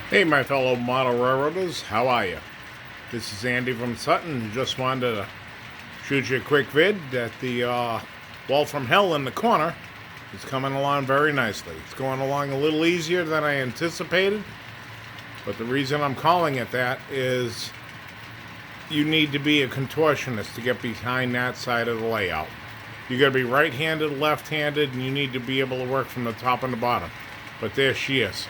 Hey, my fellow model railroaders, how are you? This is Andy from Sutton. Just wanted to shoot you a quick vid that the wall from hell in the corner is coming along very nicely. It's going along a little easier than I anticipated, but the reason I'm calling it that is you need to be a contortionist to get behind that side of the layout. You gotta be right-handed, left-handed, and you need to be able to work from the top and the bottom. But there she is.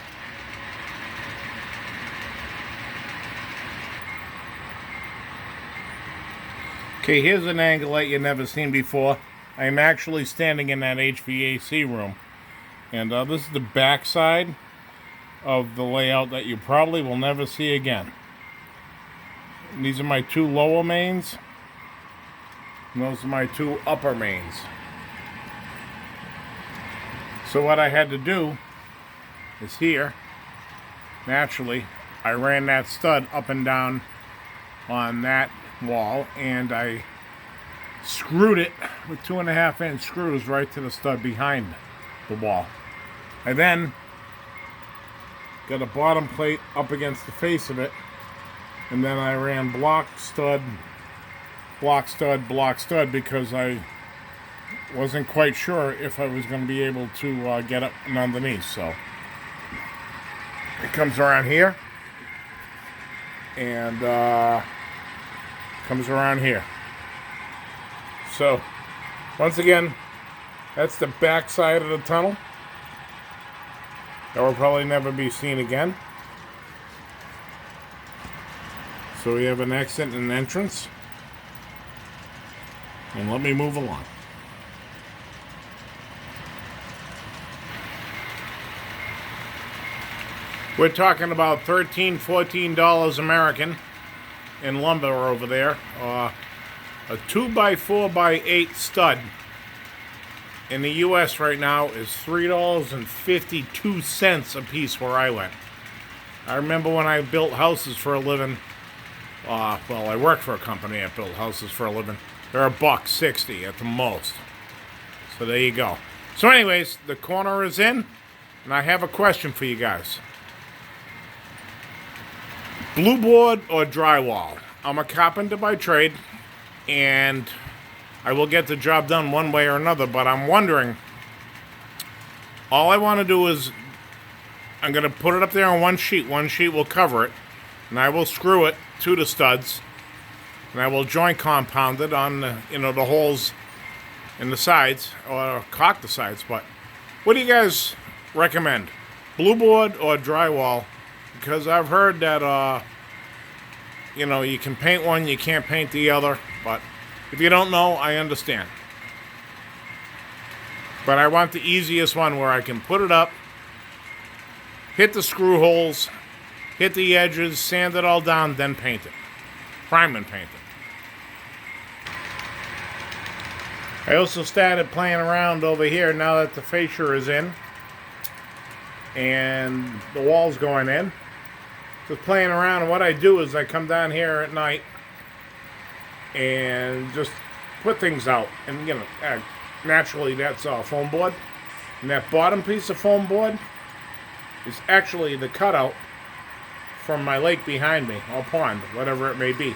Okay, here's an angle that you've never seen before. I'm actually standing in that HVAC room. And this is the back side of the layout that you probably will never see again. And these are my two lower mains. And those are my two upper mains. So what I had to do is here, naturally, I ran that stud up and down on that wall, and I screwed it with 2.5-inch screws right to the stud behind the wall. I then got a bottom plate up against the face of it, and then I ran block stud, because I wasn't quite sure if I was going to be able to get up and underneath. So it comes around here and comes around here. So once again, that's the back side of the tunnel. That will probably never be seen again. So we have an exit and an entrance. And let me move along. We're talking about $13, $14 American in lumber over there. A 2x4x8 stud in the US right now is $3.52 a piece where I went. I remember when I built houses for a living. Well, I worked for a company that built houses for a living. They're $1.60 at the most. So there you go. So anyways, the corner is in, and I have a question for you guys. Blue board or drywall? I'm a carpenter by trade, and I will get the job done one way or another, but I'm wondering, all I want to do is, I'm going to put it up there on one sheet. One sheet will cover it, and I will screw it to the studs, and I will joint compound it on the, the holes in the sides, or caulk the sides. But what do you guys recommend? Blue board or drywall? Because I've heard that, you can paint one, you can't paint the other. But if you don't know, I understand. But I want the easiest one where I can put it up, hit the screw holes, hit the edges, sand it all down, then paint it. Prime and paint it. I also started playing around over here now that the fascia is in and the wall's going in. Just playing around, and what I do is I come down here at night and just put things out. And naturally that's foam board. And that bottom piece of foam board is actually the cutout from my lake behind me, or pond, whatever it may be.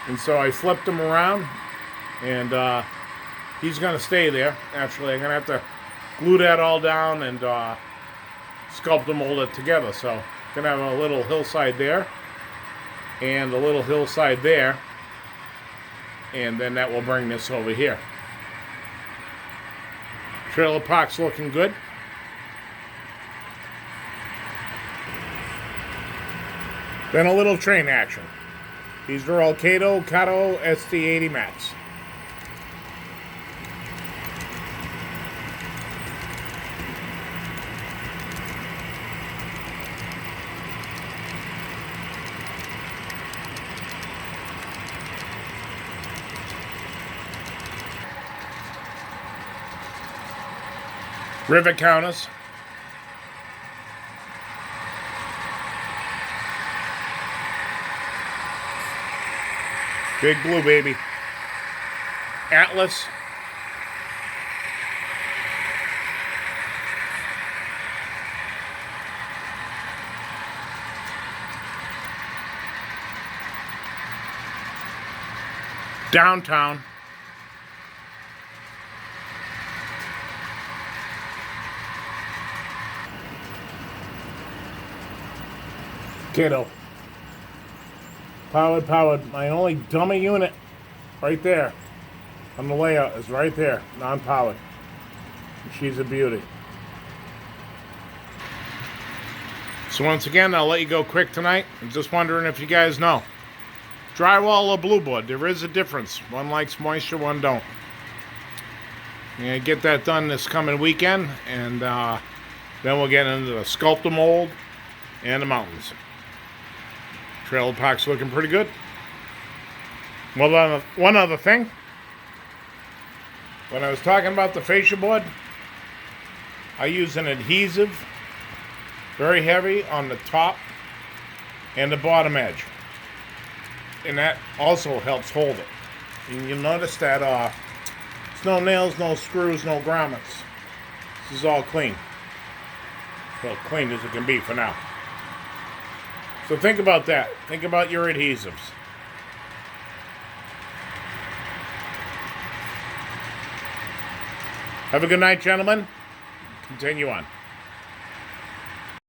And so I flipped him around, and he's going to stay there. Actually, I'm going to have to glue that all down and sculpt and mold it together. So going to have a little hillside there and a little hillside there, and then that will bring this over here. Trailer park's looking good. Then a little train action. These are all Kato ST80 mats. Rivet counters. Big blue, baby. Atlas. downtown. Kiddo. Powered. My only dummy unit right there on the layout is right there, non-powered. She's a beauty. So once again, I'll let you go quick tonight. I'm just wondering if you guys know. Drywall or blue board, there is a difference. One likes moisture, one don't. I'm going to get that done this coming weekend, and then we'll get into the sculptor mold and the mountains. Trailer park's looking pretty good. Well, one other thing. When I was talking about the fascia board, I use an adhesive, very heavy on the top and the bottom edge. And that also helps hold it. And you'll notice that there's no nails, no screws, no grommets. This is all clean. Well, clean as it can be for now. So think about that. Think about your adhesives. Have a good night, gentlemen. Continue on.